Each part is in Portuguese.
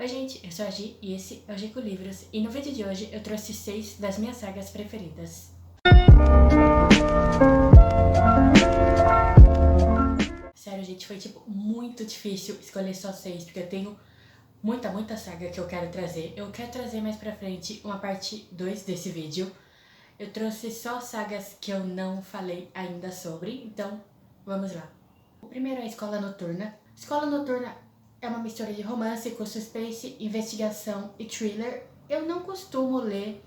Oi gente, eu sou a Gi e esse é o Gico Livros, e no vídeo de hoje eu trouxe 6 das minhas sagas preferidas. Sério gente, foi muito difícil escolher só 6, porque eu tenho muita saga que eu quero trazer. Eu quero trazer mais pra frente uma parte 2 desse vídeo. Eu trouxe só sagas que eu não falei ainda sobre, então vamos lá. O primeiro é a Escola Noturna. Escola Noturna é uma mistura de romance com suspense, investigação e thriller. Eu não costumo ler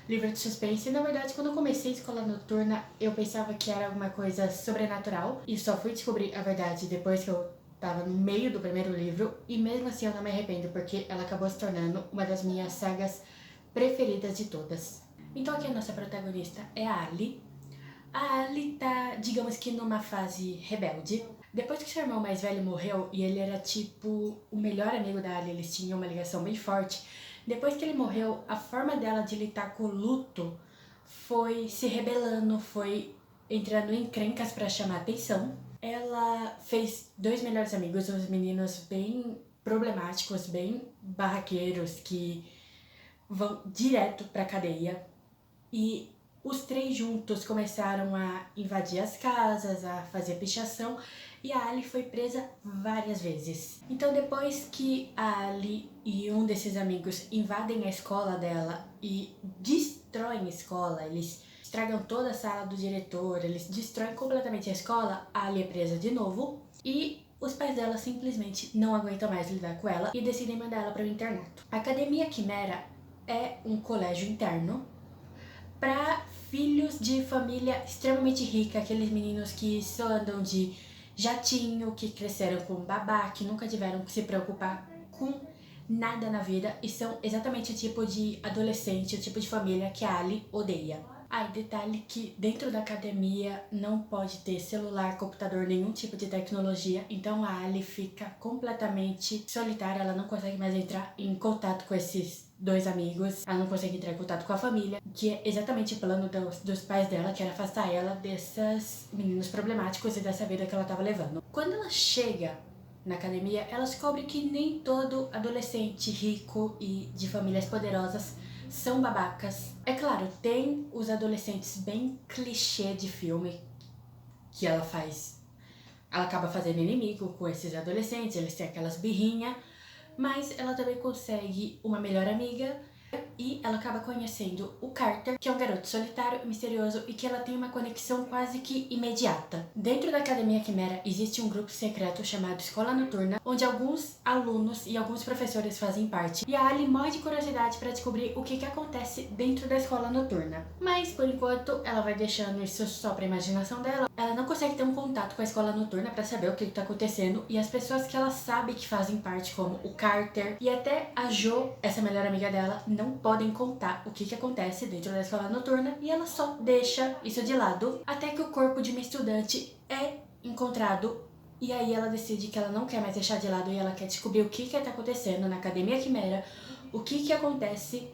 livro de suspense. Na verdade, quando eu comecei a Escola Noturna, eu pensava que era alguma coisa sobrenatural. E só fui descobrir a verdade depois que eu tava no meio do primeiro livro. E mesmo assim eu não me arrependo, porque ela acabou se tornando uma das minhas sagas preferidas de todas. Então aqui a nossa protagonista é a Ali. A Ali tá, digamos que numa fase rebelde. Depois que seu irmão mais velho morreu, e ele era tipo o melhor amigo da Ali, eles tinham uma ligação bem forte. Depois que ele morreu, a forma dela de lidar com o luto foi se rebelando, foi entrando em encrencas pra chamar atenção. Ela fez 2 melhores amigos, uns meninos bem problemáticos, bem barraqueiros, que vão direto pra cadeia. E os 3 juntos começaram a invadir as casas, a fazer pichação, e a Ali foi presa várias vezes. Então depois que a Ali e um desses amigos invadem a escola dela e destroem a escola, eles estragam toda a sala do diretor, eles destroem completamente a escola, a Ali é presa de novo e os pais dela simplesmente não aguentam mais lidar com ela e decidem mandar ela para o internato. A Academia Quimera é um colégio interno para filhos de família extremamente rica, aqueles meninos que só andam de jatinho, que cresceram com babá, que nunca tiveram que se preocupar com nada na vida e são exatamente o tipo de adolescente, o tipo de família que a Ali odeia. Ah, e detalhe que dentro da academia não pode ter celular, computador, nenhum tipo de tecnologia, então a Ali fica completamente solitária, ela não consegue mais entrar em contato com esses 2 amigos, ela não consegue entrar em contato com a família, que é exatamente o plano dos pais dela, que era afastar ela desses meninos problemáticos e dessa vida que ela tava levando. Quando ela chega na academia, ela descobre que nem todo adolescente rico e de famílias poderosas são babacas. É claro, tem os adolescentes bem clichê de filme que ela faz. Ela acaba fazendo inimigo com esses adolescentes, eles têm aquelas birrinhas, mas ela também consegue uma melhor amiga e ela acaba conhecendo o Carter, que é um garoto solitário e misterioso e que ela tem uma conexão quase que imediata. Dentro da Academia Quimera existe um grupo secreto chamado Escola Noturna, onde alguns alunos e alguns professores fazem parte. E a Ali morre de curiosidade para descobrir o que acontece dentro da Escola Noturna. Mas, por enquanto, ela vai deixando isso só pra imaginação dela. Ela não consegue ter um contato com a Escola Noturna para saber o que tá acontecendo e as pessoas que ela sabe que fazem parte, como o Carter e até a Jo, essa melhor amiga dela, não podem contar o que acontece dentro da Escola Noturna e ela só deixa isso de lado até que o corpo de uma estudante é encontrado e aí ela decide que ela não quer mais deixar de lado e ela quer descobrir o que tá acontecendo na Academia Quimera, o que acontece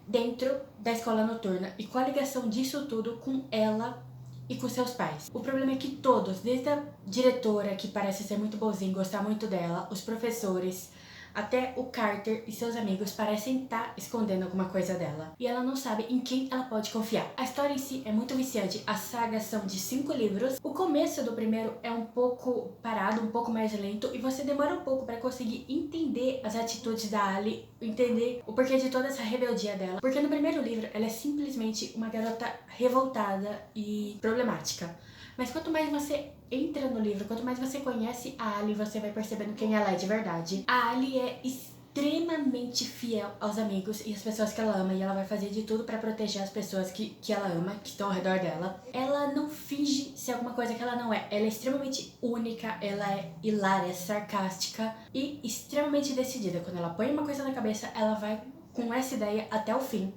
dentro da Escola Noturna e qual a ligação disso tudo com ela e com seus pais. O problema é que todos, desde a diretora, que parece ser muito boazinha, gostar muito dela, os professores, até o Carter e seus amigos parecem estar escondendo alguma coisa dela. E ela não sabe em quem ela pode confiar. A história em si é muito viciante. As sagas são de 5 livros. O começo do primeiro é um pouco parado, um pouco mais lento. E você demora um pouco para conseguir entender as atitudes da Ali, entender o porquê de toda essa rebeldia dela. Porque no primeiro livro ela é simplesmente uma garota revoltada e problemática. Mas quanto mais você entra no livro, quanto mais você conhece a Ali, você vai percebendo quem ela é de verdade. A Ali é extremamente fiel aos amigos e às pessoas que ela ama, e ela vai fazer de tudo pra proteger as pessoas que ela ama, que estão ao redor dela. Ela não finge ser alguma coisa que ela não é. Ela é extremamente única, ela é hilária, sarcástica e extremamente decidida. Quando ela põe uma coisa na cabeça, ela vai com essa ideia até o fim.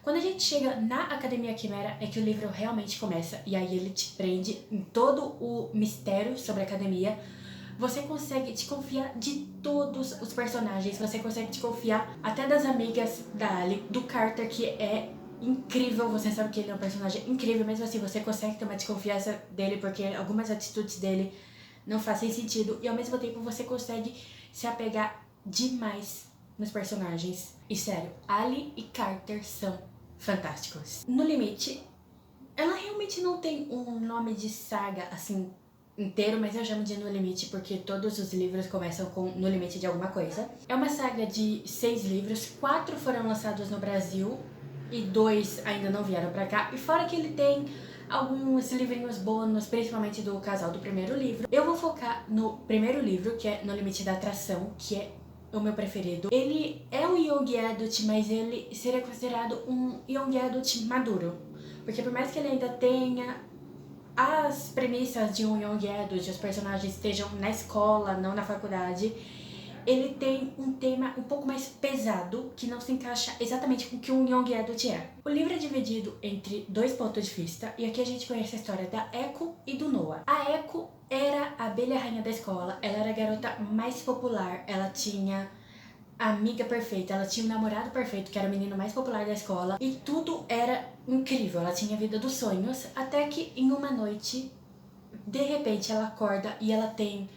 Quando a gente chega na Academia Quimera é que o livro realmente começa e aí ele te prende em todo o mistério sobre a academia. Você consegue desconfiar de todos os personagens, você consegue desconfiar até das amigas da Ali, do Carter, que é incrível, você sabe que ele é um personagem incrível, mesmo assim você consegue ter uma desconfiança dele porque algumas atitudes dele não fazem sentido e ao mesmo tempo você consegue se apegar demais nos personagens. E sério, Ali e Carter são fantásticos. No Limite, ela realmente não tem um nome de saga, assim, inteiro, mas eu chamo de No Limite porque todos os livros começam com No Limite de alguma coisa. É uma saga de 6 livros, 4 foram lançados no Brasil e 2 ainda não vieram pra cá. E fora que ele tem alguns livrinhos bônus, principalmente do casal do primeiro livro. Eu vou focar no primeiro livro, que é No Limite da Atração, que é o meu preferido. Ele é um young adult, mas ele seria considerado um young adult maduro. Porque por mais que ele ainda tenha as premissas de um young adult, os personagens estejam na escola, não na faculdade, ele tem um tema um pouco mais pesado, que não se encaixa exatamente com o que um young adult é. O livro é dividido entre 2 pontos de vista, e aqui a gente conhece a história da Echo e do Noah. A Echo era a abelha rainha da escola, ela era a garota mais popular, ela tinha a amiga perfeita, ela tinha o namorado perfeito, que era o menino mais popular da escola, e tudo era incrível, ela tinha a vida dos sonhos, até que em uma noite, de repente ela acorda e ela tem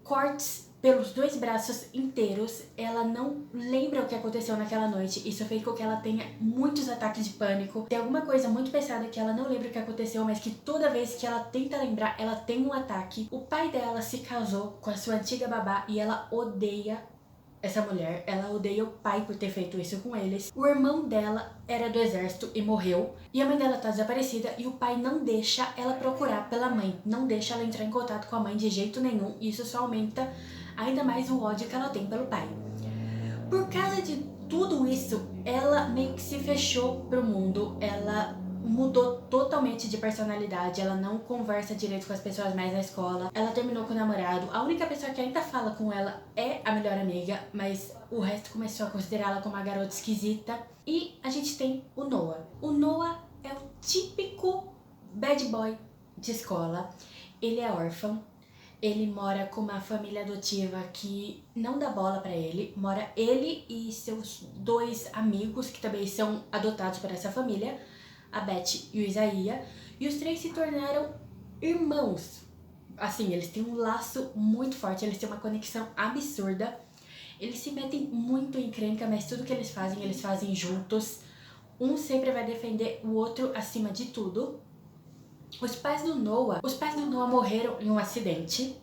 cortes pelos 2 braços inteiros, ela não lembra o que aconteceu naquela noite, isso fez com que ela tenha muitos ataques de pânico, tem alguma coisa muito pesada que ela não lembra o que aconteceu, mas que toda vez que ela tenta lembrar, ela tem um ataque. O pai dela se casou com a sua antiga babá e ela odeia essa mulher, ela odeia o pai por ter feito isso com eles. O irmão dela era do exército e morreu. E a mãe dela tá desaparecida e o pai não deixa ela procurar pela mãe. Não deixa ela entrar em contato com a mãe de jeito nenhum. E isso só aumenta ainda mais o ódio que ela tem pelo pai. Por causa de tudo isso, ela meio que se fechou pro mundo. Ela mudou totalmente de personalidade, ela não conversa direito com as pessoas mais na escola, ela terminou com o namorado, a única pessoa que ainda fala com ela é a melhor amiga, mas o resto começou a considerá-la como uma garota esquisita. E a gente tem o Noah. O Noah é o típico bad boy de escola, ele é órfão, ele mora com uma família adotiva que não dá bola pra ele, mora ele e seus 2 amigos que também são adotados por essa família, a Beth e o Isaías, e os 3 se tornaram irmãos. Assim, eles têm um laço muito forte, eles têm uma conexão absurda. Eles se metem muito em encrenca, mas tudo que eles fazem juntos. Um sempre vai defender o outro acima de tudo. Os pais do Noah morreram em um acidente.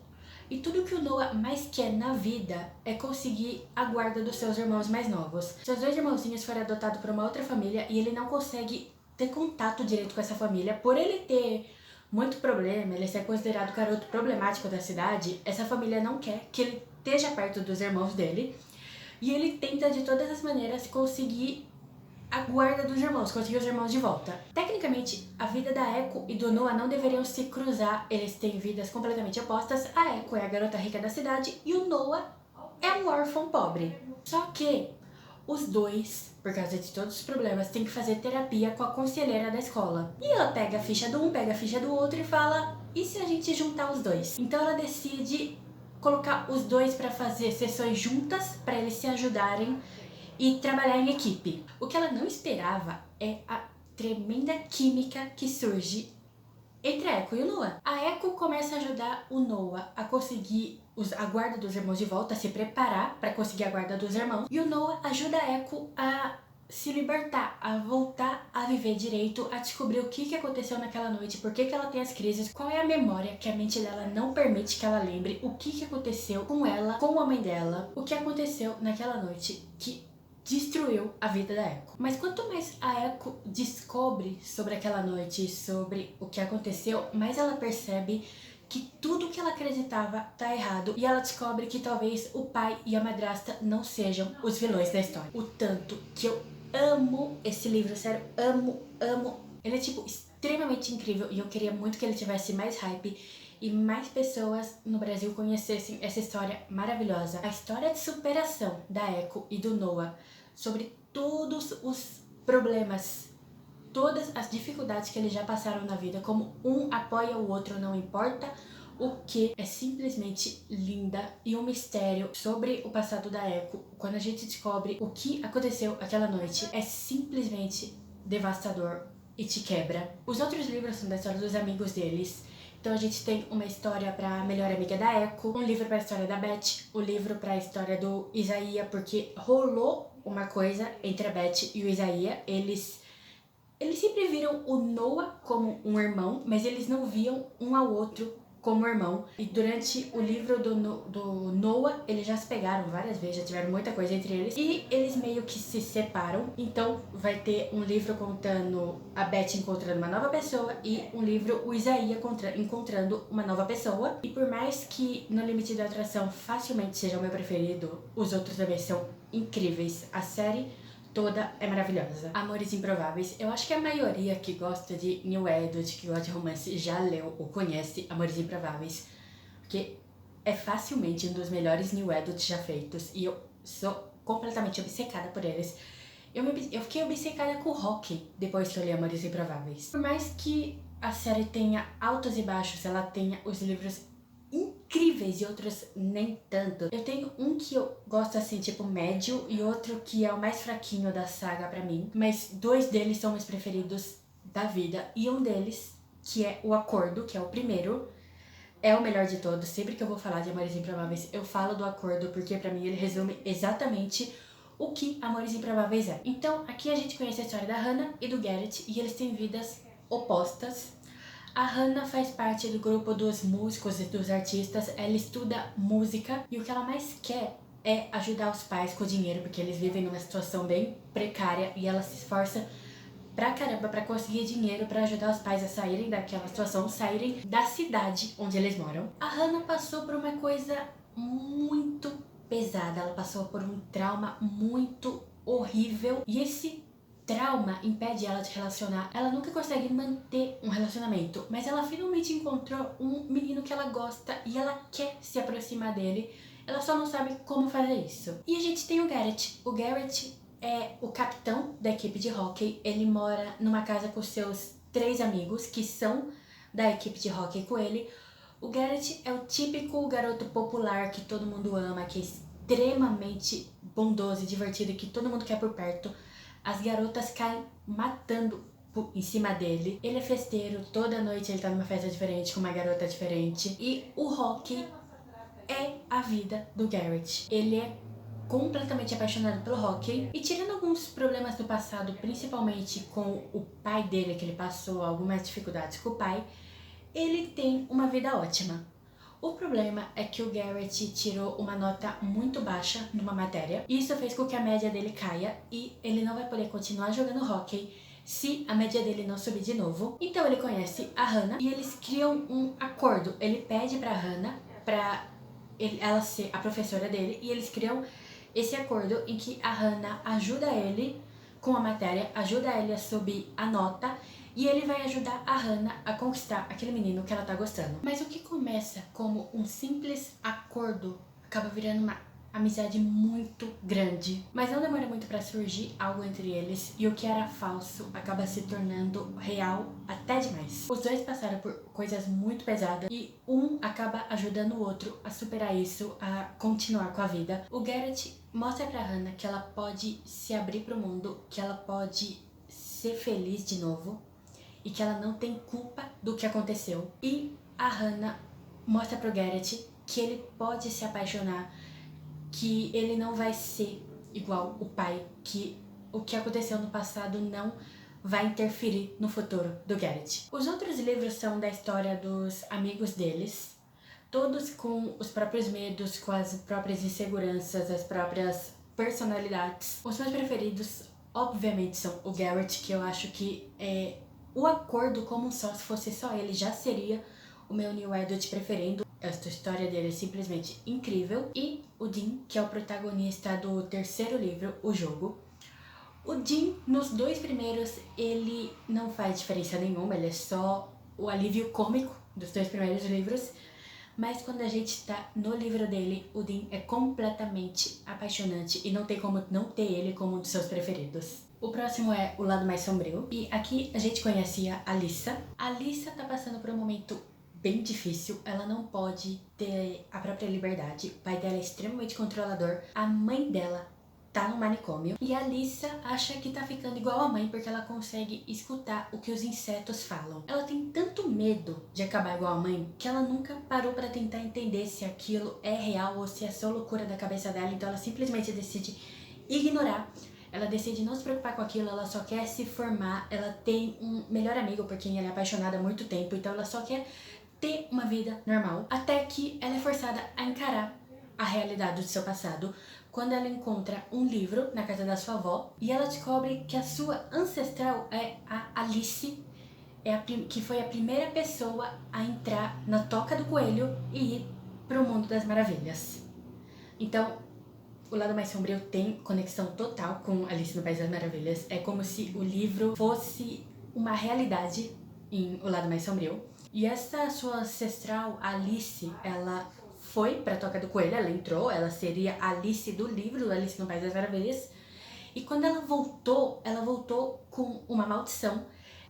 E tudo que o Noah mais quer na vida é conseguir a guarda dos seus irmãos mais novos. Seus 2 irmãozinhos foram adotados por uma outra família e ele não consegue ter contato direito com essa família. Por ele ter muito problema, ele ser considerado o garoto problemático da cidade, essa família não quer que ele esteja perto dos irmãos dele. E ele tenta de todas as maneiras conseguir a guarda dos irmãos, conseguir os irmãos de volta. Tecnicamente, a vida da Echo e do Noah não deveriam se cruzar, eles têm vidas completamente opostas. A Echo é a garota rica da cidade e o Noah é um órfão pobre. Só que os 2, por causa de todos os problemas, têm que fazer terapia com a conselheira da escola. E ela pega a ficha do um, pega a ficha do outro e fala, e se a gente juntar os 2? Então ela decide colocar os 2 para fazer sessões juntas, para eles se ajudarem e trabalhar em equipe. O que ela não esperava é a tremenda química que surge entre a Echo e o Noah. A Echo começa a ajudar o Noah a conseguir a guarda dos irmãos de volta, a se preparar para conseguir a guarda dos irmãos. E o Noah ajuda a Echo a se libertar, a voltar a viver direito, a descobrir o que aconteceu naquela noite, por que ela tem as crises, qual é a memória que a mente dela não permite que ela lembre, o que aconteceu com ela, com a mãe dela, o que aconteceu naquela noite que destruiu a vida da Echo. Mas quanto mais a Echo descobre sobre aquela noite, sobre o que aconteceu, mais ela percebe que tudo que ela acreditava tá errado. E ela descobre que talvez o pai e a madrasta não sejam os vilões da história. O tanto que eu amo esse livro, sério, amo. Ele é, tipo, extremamente incrível e eu queria muito que ele tivesse mais hype e mais pessoas no Brasil conhecessem essa história maravilhosa. A história de superação da Echo e do Noah sobre todos os problemas, todas as dificuldades que eles já passaram na vida, como um apoia o outro, não importa o que, é simplesmente linda. E um mistério sobre o passado da Echo, quando a gente descobre o que aconteceu aquela noite, é simplesmente devastador e te quebra. Os outros livros são da história dos amigos deles, Então a gente tem uma história pra melhor amiga da Echo, um livro pra história da Beth, o livro pra história do Isaías, porque rolou uma coisa entre a Beth e o Isaías. Eles sempre viram o Noah como um irmão, mas eles não viam um ao outro como irmão. E durante o livro do Noah, eles já se pegaram várias vezes, já tiveram muita coisa entre eles. E eles meio que se separam. Então vai ter um livro contando a Beth encontrando uma nova pessoa e um livro o Isaías encontrando uma nova pessoa. E por mais que No Limite da Atração facilmente seja o meu preferido, os outros também são incríveis. A série toda é maravilhosa. Amores Improváveis. Eu acho que a maioria que gosta de New Adult, que gosta de romance, já leu ou conhece Amores Improváveis. Porque é facilmente um dos melhores New Adult já feitos. E eu sou completamente obcecada por eles. Eu fiquei obcecada com o Rocky depois que eu li Amores Improváveis. Por mais que a série tenha altos e baixos, ela tenha os livros incríveis e outros nem tanto. Eu tenho um que eu gosto assim, tipo médio, e outro que é o mais fraquinho da saga pra mim. Mas dois deles são meus preferidos da vida. E um deles, que é O Acordo, que é o primeiro, é o melhor de todos. Sempre que eu vou falar de Amores Improváveis, eu falo do Acordo, porque pra mim ele resume exatamente o que Amores Improváveis é. Então, aqui a gente conhece a história da Hannah e do Garrett, e eles têm vidas opostas. A Hannah faz parte do grupo dos músicos e dos artistas, ela estuda música e o que ela mais quer é ajudar os pais com o dinheiro, porque eles vivem numa situação bem precária e ela se esforça pra caramba pra conseguir dinheiro pra ajudar os pais a saírem daquela situação, saírem da cidade onde eles moram. A Hannah passou por uma coisa muito pesada, ela passou por um trauma muito horrível e esse trauma impede ela de relacionar. Ela nunca consegue manter um relacionamento, mas ela finalmente encontrou um menino que ela gosta e ela quer se aproximar dele. Ela só não sabe como fazer isso. E a gente tem o Garrett. O Garrett é o capitão da equipe de hóquei. Ele mora numa casa com seus 3 amigos que são da equipe de hóquei com ele. O Garrett é o típico garoto popular que todo mundo ama, que é extremamente bondoso e divertido, que todo mundo quer por perto. As garotas caem matando em cima dele. Ele é festeiro, toda noite ele tá numa festa diferente, com uma garota diferente. E o hóquei é a vida do Garrett. Ele é completamente apaixonado pelo hóquei. E tirando alguns problemas do passado, principalmente com o pai dele, que ele passou algumas dificuldades com o pai, ele tem uma vida ótima. O problema é que o Garrett tirou uma nota muito baixa numa matéria. Isso fez com que a média dele caia e ele não vai poder continuar jogando hóquei se a média dele não subir de novo. Então ele conhece a Hannah e eles criam um acordo. Ele pede pra Hannah pra ela ser a professora dele e eles criam esse acordo em que a Hannah ajuda ele com a matéria, ajuda ele a subir a nota e ele vai ajudar a Hannah a conquistar aquele menino que ela tá gostando. Mas o que começa como um simples acordo acaba virando uma amizade muito grande. Mas não demora muito pra surgir algo entre eles e o que era falso acaba se tornando real até demais. Os dois passaram por coisas muito pesadas e um acaba ajudando o outro a superar isso, a continuar com a vida. O Garrett mostra pra Hannah que ela pode se abrir pro mundo, que ela pode ser feliz de novo e que ela não tem culpa do que aconteceu. E a Hannah mostra pro Garrett que ele pode se apaixonar, que ele não vai ser igual o pai, que o que aconteceu no passado não vai interferir no futuro do Garrett. Os outros livros são da história dos amigos deles, todos com os próprios medos, com as próprias inseguranças, as próprias personalidades. Os meus preferidos, obviamente, são o Garrett, que eu acho que o acordo como só, se fosse só ele, já seria o meu New Adult preferido. Esta história dele é simplesmente incrível. E o Dean, que é o protagonista do terceiro livro, O Jogo. O Dean, nos 2 primeiros, ele não faz diferença nenhuma, ele é só o alívio cômico dos 2 primeiros livros. Mas quando a gente tá no livro dele, o Dean é completamente apaixonante e não tem como não ter ele como um dos seus preferidos. O próximo é O Lado Mais Sombrio. E aqui a gente conhece a Alyssa. A Alyssa tá passando por um momento bem difícil, ela não pode ter a própria liberdade, o pai dela é extremamente controlador, a mãe dela tá no manicômio e a Alissa acha que tá ficando igual a mãe porque ela consegue escutar o que os insetos falam. Ela tem tanto medo de acabar igual a mãe que ela nunca parou pra tentar entender se aquilo é real ou se é só loucura da cabeça dela, então ela simplesmente decide ignorar. Ela decide não se preocupar com aquilo, ela só quer se formar, ela tem um melhor amigo por quem ela é apaixonada há muito tempo, então ela só quer ter uma vida normal, até que ela é forçada a encarar a realidade do seu passado, quando ela encontra um livro na casa da sua avó e ela descobre que a sua ancestral é a Alice, que foi a primeira pessoa a entrar na Toca do Coelho e ir para o Mundo das Maravilhas. Então, o Lado Mais Sombrio tem conexão total com Alice no País das Maravilhas. É como se o livro fosse uma realidade em O Lado Mais Sombrio. E essa sua ancestral, Alice, ela foi pra Toca do Coelho, ela entrou, ela seria a Alice do livro Alice no País das Maravilhas. E quando ela voltou com uma maldição.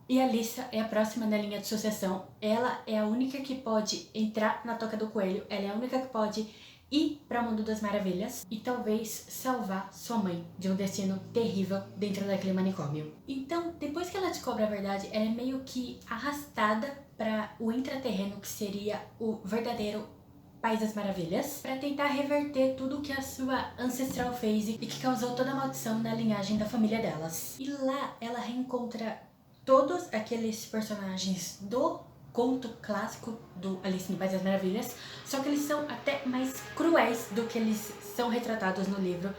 E a Alissa é a próxima na linha de sucessão. Ela é a única que pode entrar na Toca do Coelho, ela é a única que pode ir para o Mundo das Maravilhas e talvez salvar sua mãe de um destino terrível dentro daquele manicômio. Então, depois que ela descobre a verdade, ela é meio que arrastada para o intraterreno, que seria o verdadeiro País das Maravilhas, para tentar reverter tudo o que a sua ancestral fez e que causou toda a maldição na linhagem da família delas. E lá ela reencontra todos aqueles personagens do conto clássico do Alice no País das Maravilhas, só que eles são até mais cruéis do que eles são retratados no livro.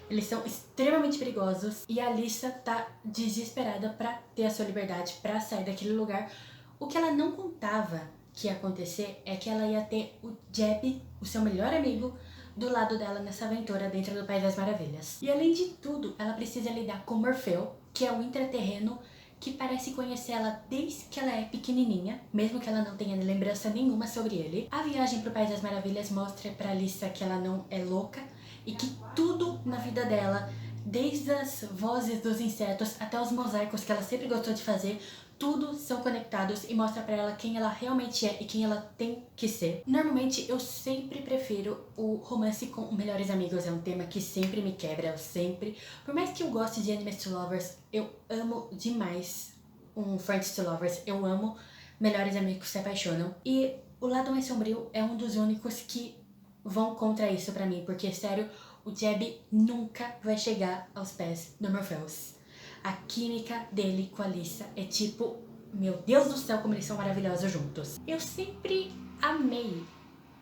Eles são extremamente perigosos e a Alissa tá desesperada pra ter a sua liberdade, pra sair daquele lugar. O que ela não contava que ia acontecer é que ela ia ter o Jeb, o seu melhor amigo, do lado dela nessa aventura dentro do País das Maravilhas. E além de tudo, ela precisa lidar com Morfeu, que é o intraterreno que parece conhecer ela desde que ela é pequenininha, mesmo que ela não tenha lembrança nenhuma sobre ele. A viagem pro País das Maravilhas mostra pra Alissa que ela não é louca e que tudo na vida dela, desde as vozes dos insetos até os mosaicos que ela sempre gostou de fazer, tudo são conectados e mostra pra ela quem ela realmente é e quem ela tem que ser. Normalmente eu sempre prefiro o romance com melhores amigos, é um tema que sempre me quebra, eu sempre. Por mais que eu goste de Enemies to Lovers, eu amo demais um Friends to Lovers, eu amo melhores amigos que se apaixonam. E O Lado Mais Sombrio é um dos únicos que vão contra isso pra mim, porque sério, o Jeb nunca vai chegar aos pés do Morpheus. A química dele com a Alissa é tipo, meu Deus do céu, como eles são maravilhosos juntos. Eu sempre amei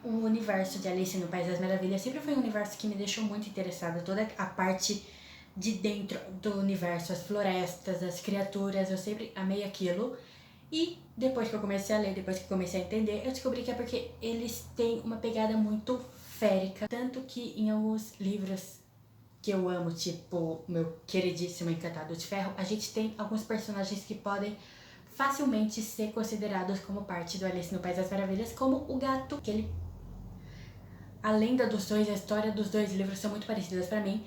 o universo de Alice no País das Maravilhas, sempre foi um universo que me deixou muito interessada, toda a parte de dentro do universo, as florestas, as criaturas, eu sempre amei aquilo. E depois que eu comecei a ler, depois que eu comecei a entender, eu descobri que é porque eles têm uma pegada muito férica, tanto que em alguns livros que eu amo, tipo meu queridíssimo Encantado de Ferro, a gente tem alguns personagens que podem facilmente ser considerados como parte do Alice no País das Maravilhas, como o gato, que ele... A lenda dos dois, a história dos dois livros são muito parecidas pra mim,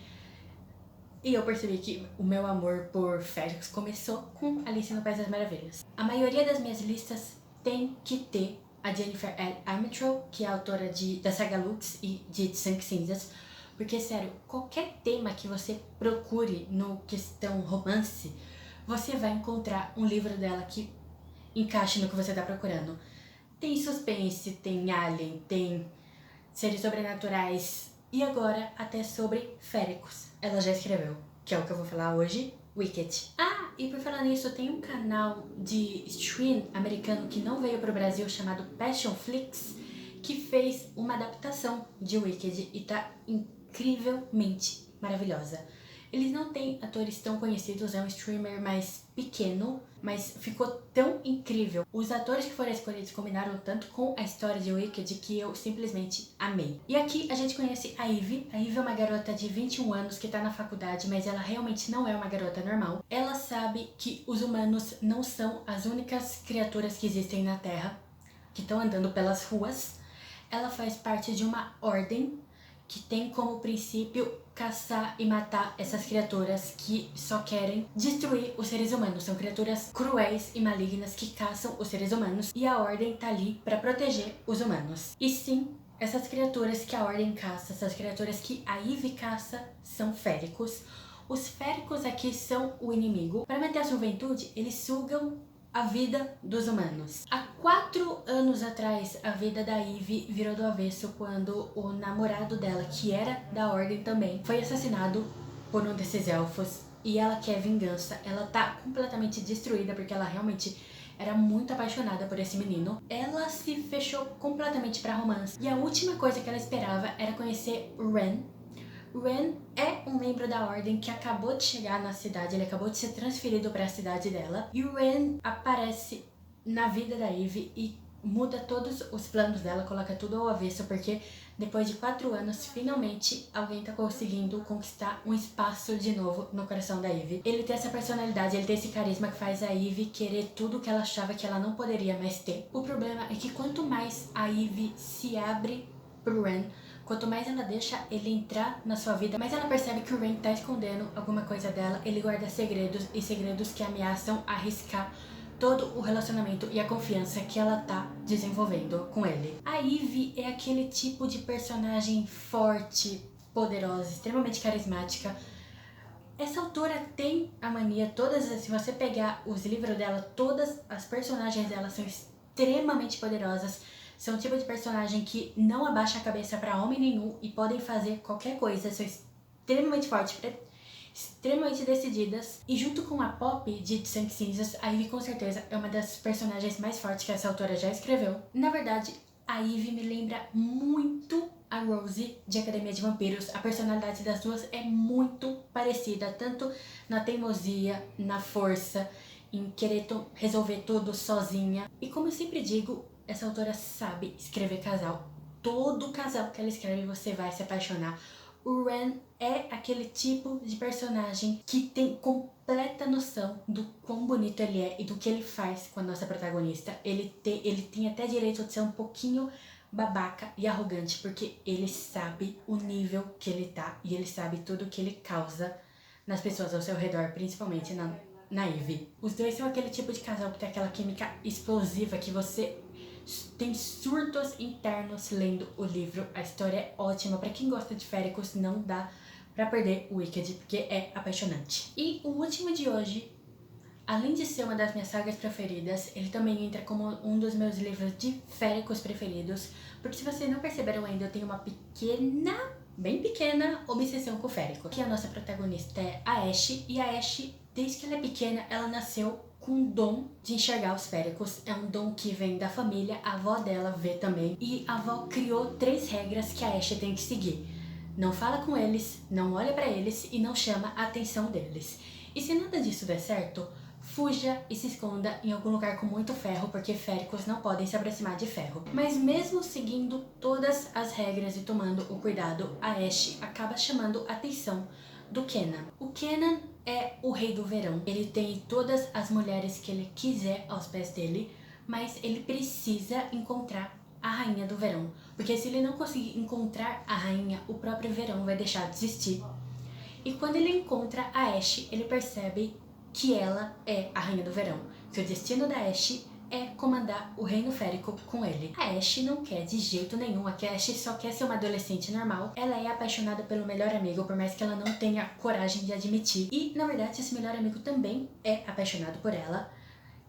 e eu percebi que o meu amor por Félix começou com Alice no País das Maravilhas. A maioria das minhas listas tem que ter a Jennifer L. Armentrout, que é a autora da saga Lux e de Sangue Cinzas, porque, sério, qualquer tema que você procure no questão romance, você vai encontrar um livro dela que encaixe no que você tá procurando. Tem suspense, tem alien, tem seres sobrenaturais e agora até sobre féricos. Ela já escreveu, que é o que eu vou falar hoje, Wicked. Ah, e por falar nisso, tem um canal de stream americano que não veio pro Brasil chamado Passionflix, que fez uma adaptação de Wicked e tá incrivelmente maravilhosa. Eles não têm atores tão conhecidos, é um streamer mais pequeno, mas ficou tão incrível. Os atores que foram escolhidos combinaram tanto com a história de Wicked que eu simplesmente amei. E aqui a gente conhece a Ivy. A Ivy é uma garota de 21 anos que tá na faculdade, mas ela realmente não é uma garota normal. Ela sabe que os humanos não são as únicas criaturas que existem na Terra, que estão andando pelas ruas. Ela faz parte de uma ordem que tem como princípio caçar e matar essas criaturas que só querem destruir os seres humanos. São criaturas cruéis e malignas que caçam os seres humanos e a ordem tá ali pra proteger os humanos. E sim, Essas criaturas que a Ordem caça, essas criaturas que a Eve caça, são féricos. Os féricos aqui são o inimigo. Para manter a juventude, eles sugam a vida dos humanos. Há 4 anos atrás, a vida da Eve virou do avesso quando o namorado dela, que era da Ordem também, foi assassinado por um desses elfos. E ela quer vingança. Ela tá completamente destruída porque ela realmente era muito apaixonada por esse menino. Ela se fechou completamente para romance. E a última coisa que ela esperava era conhecer Ren. Ren é um membro da Ordem que acabou de chegar na cidade, ele acabou de ser transferido para a cidade dela. E o Ren aparece na vida da Eve e muda todos os planos dela, coloca tudo ao avesso, porque depois de 4 anos, finalmente alguém tá conseguindo conquistar um espaço de novo no coração da Eve. Ele tem essa personalidade, ele tem esse carisma que faz a Eve querer tudo que ela achava que ela não poderia mais ter. O problema é que quanto mais a Eve se abre pro Ren, quanto mais ela deixa ele entrar na sua vida, mais ela percebe que o Ren tá escondendo alguma coisa dela. Ele guarda segredos, e segredos que ameaçam arriscar todo o relacionamento e a confiança que ela tá desenvolvendo com ele. A Eve é aquele tipo de personagem forte, poderosa, extremamente carismática. Essa autora tem a mania, se você pegar os livros dela, todas as personagens dela são extremamente poderosas. São um tipo de personagem que não abaixa a cabeça pra homem nenhum e podem fazer qualquer coisa. São extremamente fortes, extremamente decididas. E junto com a Pop de Sangue Cinzas, a Eve com certeza é uma das personagens mais fortes que essa autora já escreveu. Na verdade, a Eve me lembra muito a Rose de Academia de Vampiros. A personalidade das duas é muito parecida, tanto na teimosia, na força, em querer resolver tudo sozinha. E como eu sempre digo, essa autora sabe escrever casal. Todo casal que ela escreve você vai se apaixonar. O Ren é aquele tipo de personagem que tem completa noção do quão bonito ele é e do que ele faz com a nossa protagonista. Ele tem até direito de ser um pouquinho babaca e arrogante, porque ele sabe o nível que ele tá e ele sabe tudo que ele causa nas pessoas ao seu redor, principalmente na Eve. Os dois são aquele tipo de casal que tem aquela química explosiva que você tem surtos internos lendo o livro. A história é ótima. Pra quem gosta de féricos, não dá pra perder o Wicked, porque é apaixonante. E o último de hoje, além de ser uma das minhas sagas preferidas, ele também entra como um dos meus livros de féricos preferidos, porque se vocês não perceberam ainda, eu tenho uma bem pequena obsessão com o férico. Que a nossa protagonista é a Ashe, e a Ashe, desde que ela é pequena, ela nasceu com o dom de enxergar os féricos. É um dom que vem da família, a avó dela vê também, e a avó criou 3 regras que a Ashe tem que seguir. Não fala com eles, não olha pra eles e não chama a atenção deles. E se nada disso der certo, fuja e se esconda em algum lugar com muito ferro, porque féricos não podem se aproximar de ferro. Mas mesmo seguindo todas as regras e tomando o cuidado, a Ashe acaba chamando a atenção do Kenan. O Kenan é o rei do verão. Ele tem todas as mulheres que ele quiser aos pés dele, mas ele precisa encontrar a rainha do verão. Porque se ele não conseguir encontrar a rainha, o próprio verão vai deixar de existir. E quando ele encontra a Ashe, ele percebe que ela é a rainha do verão. Que o destino da Ashe é comandar o reino férico com ele. A Ashe não quer de jeito nenhum, a Ashe só quer ser uma adolescente normal. Ela é apaixonada pelo melhor amigo, por mais que ela não tenha coragem de admitir. E, na verdade, esse melhor amigo também é apaixonado por ela.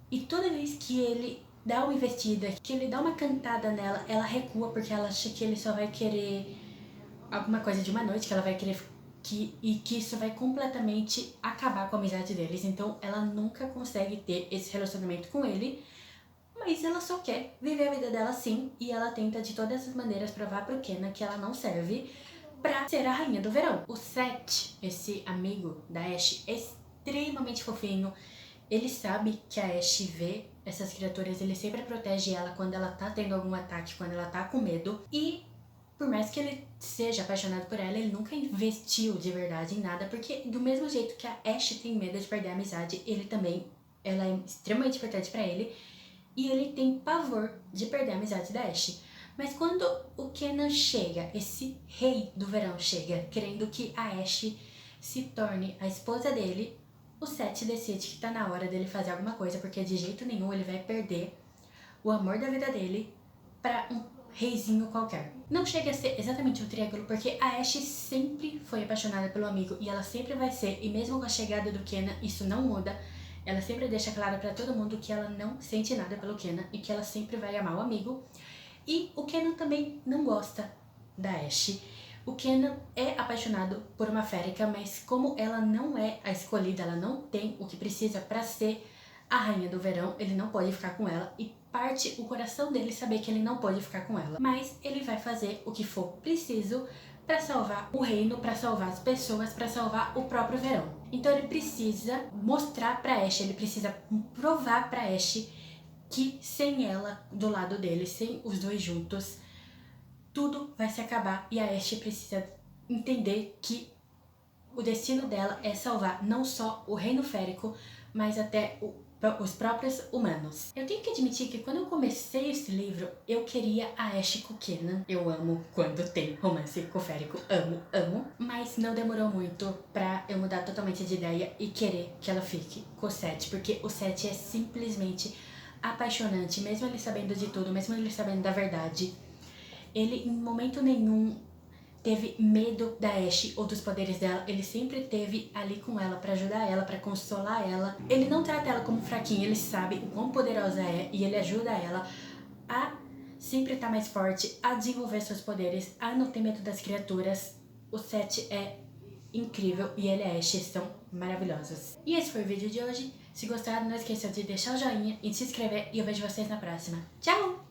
E toda vez que ele dá uma investida, que ele dá uma cantada nela, ela recua porque ela acha que ele só vai querer alguma coisa de uma noite, que ela vai querer que isso vai completamente acabar com a amizade deles. Então ela nunca consegue ter esse relacionamento com ele, mas ela só quer viver a vida dela sim, e ela tenta de todas as maneiras provar pro Kenan que ela não serve pra ser a rainha do verão. O Seth, esse amigo da Ashe, é extremamente fofinho. Ele sabe que a Ashe vê essas criaturas, ele sempre protege ela quando ela tá tendo algum ataque, quando ela tá com medo. E por mais que ele seja apaixonado por ela, ele nunca investiu de verdade em nada, porque do mesmo jeito que a Ashe tem medo de perder a amizade, ela é extremamente importante pra ele, e ele tem pavor de perder a amizade da Ashe. Mas quando o Kenan chega, esse rei do verão chega, querendo que a Ashe se torne a esposa dele, o Seth decide que tá na hora dele fazer alguma coisa, porque de jeito nenhum ele vai perder o amor da vida dele pra um reizinho qualquer. Não chega a ser exatamente um triângulo, porque a Ashe sempre foi apaixonada pelo amigo e ela sempre vai ser, e mesmo com a chegada do Kenan, isso não muda. Ela sempre deixa claro pra todo mundo que ela não sente nada pelo Kenan e que ela sempre vai amar o amigo. E o Kenan também não gosta da Ashe. O Kenan é apaixonado por uma férica, mas como ela não é a escolhida, ela não tem o que precisa pra ser a rainha do verão, ele não pode ficar com ela e parte o coração dele saber que ele não pode ficar com ela. Mas ele vai fazer o que for preciso pra salvar o reino, pra salvar as pessoas, pra salvar o próprio verão. Então ele precisa mostrar pra Ashe, ele precisa provar pra Ashe que sem ela do lado dele, sem os dois juntos, tudo vai se acabar e a Ashe precisa entender que o destino dela é salvar não só o reino férico, mas até os próprios humanos. Eu tenho que admitir que quando eu comecei esse livro, eu queria a Ashe com o Kenan. Eu amo quando tem romance com o férico, amo. Mas não demorou muito pra eu mudar totalmente de ideia e querer que ela fique com o Seth, porque o Seth é simplesmente apaixonante, mesmo ele sabendo de tudo, mesmo ele sabendo da verdade. Ele em momento nenhum teve medo da Ashe ou dos poderes dela, ele sempre teve ali com ela pra ajudar ela, pra consolar ela. Ele não trata ela como fraquinha, ele sabe o quão poderosa é e ele ajuda ela a sempre estar mais forte, a desenvolver seus poderes, a não ter medo das criaturas. O Seth é incrível e ele e a Ashe são maravilhosos. E esse foi o vídeo de hoje. Se gostaram, não esqueçam de deixar o joinha e de se inscrever e eu vejo vocês na próxima. Tchau!